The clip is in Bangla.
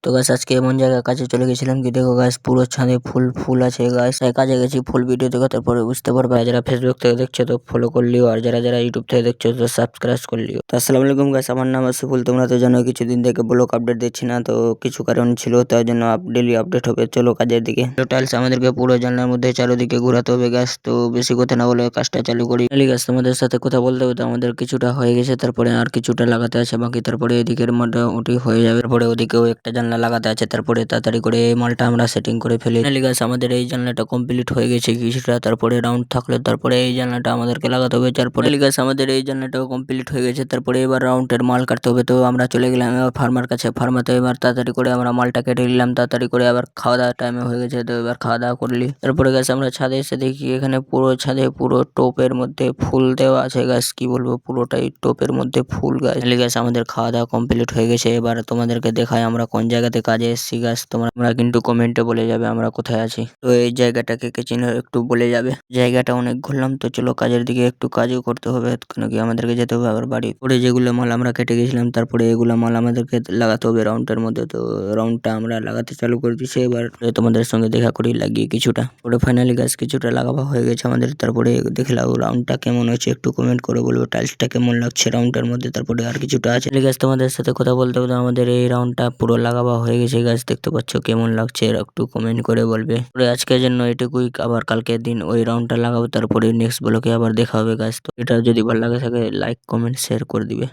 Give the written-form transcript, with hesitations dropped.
তো গাছ আজকে এমন জায়গায় কাজে চলে গেছিলাম কি দেখো গাছ পুরো ছাদে ফুল আছে গাছ। তাই কাজে গেছি ফুল ভিডিও দেখো তারপরে বুঝতে পারবে। আর যারা ফেসবুক থেকে দেখছো তো ফলো করলিও, আর যারা যারা ইউটিউব থেকে দেখছো তো সাবস্ক্রাইব করলিও। তো আসসালামু আলাইকুম গাছ, আমার নাম আসিফুল। তোমরা তো জানো কিছুদিন থেকে ব্লগ আপডেট দিচ্ছি না, তো কিছু কারণ ছিল তার জন্য ডেলি আপডেট হবে। চলো কাজের দিকে। তো টাইলস আমাদেরকে পুরো জানলার মধ্যে চারিদিকে ঘোরাতে হবে গাছ। তো বেশি কথা না বলে কাজটা চালু করি। গাছ তোমাদের সাথে কথা বলতে হবে, তো আমাদের কিছুটা হয়ে গেছে, তারপরে আর কিছুটা লাগাতে আছে বাকি। তারপরে এদিকের মোটামুটি হয়ে যাবে। তারপরে ওদিকেও একটা জানলা লাগাতে আছে, তারপরে তাড়াতাড়ি করে এই মালটা আমরা সেটিং করে ফেলি। গাছ আমাদের এই জানলাটা কমপ্লিট হয়ে গেছে কিছুটা, তারপরে রাউন্ড থাকলে তারপরে এই জানলাটা আমাদেরকে লাগাতে হবে। তারপরে গাছ আমাদের এই জানলাটাও কমপ্লিট হয়ে গেছে, তারপরে এবার রাউন্ডের মাল কাটতে হবে। তো আমরা চলে গেলাম এবার ফার্মার কাছে। ফার্মাতে এবার তাড়াতাড়ি করে আমরা মালটা কেটে নিলাম, তাড়াতাড়ি করে আবার খাওয়া দাওয়ার টাইমে হয়ে গেছে। তো এবার খাওয়া দাওয়া করলি তারপরে গাছ আমরা ছাদে এসে দেখি এখানে পুরো ছাদে পুরো টোপের মধ্যে ফুল দেওয়া আছে গাছ। কি বলবো, পুরোটাই টোপের মধ্যে ফুল গাছ। গাছ আমাদের খাওয়া দাওয়া কমপ্লিট হয়ে গেছে। এবার তোমাদেরকে দেখায় আমরা কোন জায়গাতে কাজে এসেছি গাছ। তোমরা কিন্তু কমেন্টে বলে যাবে আমরা কোথায় আছি। তো এই জায়গাটাকে কে চিনো একটু বলে যাবে। জায়গাটা অনেক ঘুরলাম, তো চলো কাজের দিকে একটু কাজও করতে হবে, কেন কি আমাদেরকে যেতে হবে আবার বাড়ি। পরে যেগুলো মাল আমরা কেটে গেছিলাম তারপরে এগুলো মাল আমাদেরকে লাগাতে হবে রাউন্ডের মধ্যে। তো রাউন্ডটা আমরা লাগাতে চালু করে দিচ্ছি। এবার তোমাদের সঙ্গে দেখা করি লাগিয়ে কিছুটা। পরে ফাইনালি গাছ কিছুটা লাগাবা হয়ে গেছে আমাদের। তারপরে দেখলাম রাউন্ডটা কেমন হয়েছে একটু কমেন্ট করে বলবো। টাইলসটা কেমন লাগছে রাউন্ডের মধ্যে। তারপরে আর কিছুটা আছে গাছ, তোমাদের সাথে কথা বলতে বলতে আমাদের এই রাউন্ডটা পুরো লাগাবা হয়ে গেছে গাছ। দেখতে পাচ্ছ কেমন লাগছে একটু কমেন্ট করে বলবে। পরে আজকের জন্য এটুকুই, আবার কালকের দিন ওই রাউন্ডটা লাগাবো, তারপরে নেক্সট ব্লকে আবার দেখা হবে গাছ। তো এটা যদি ভালো লাগে থাকে লাইক কমেন্ট শেয়ার করে দিবে।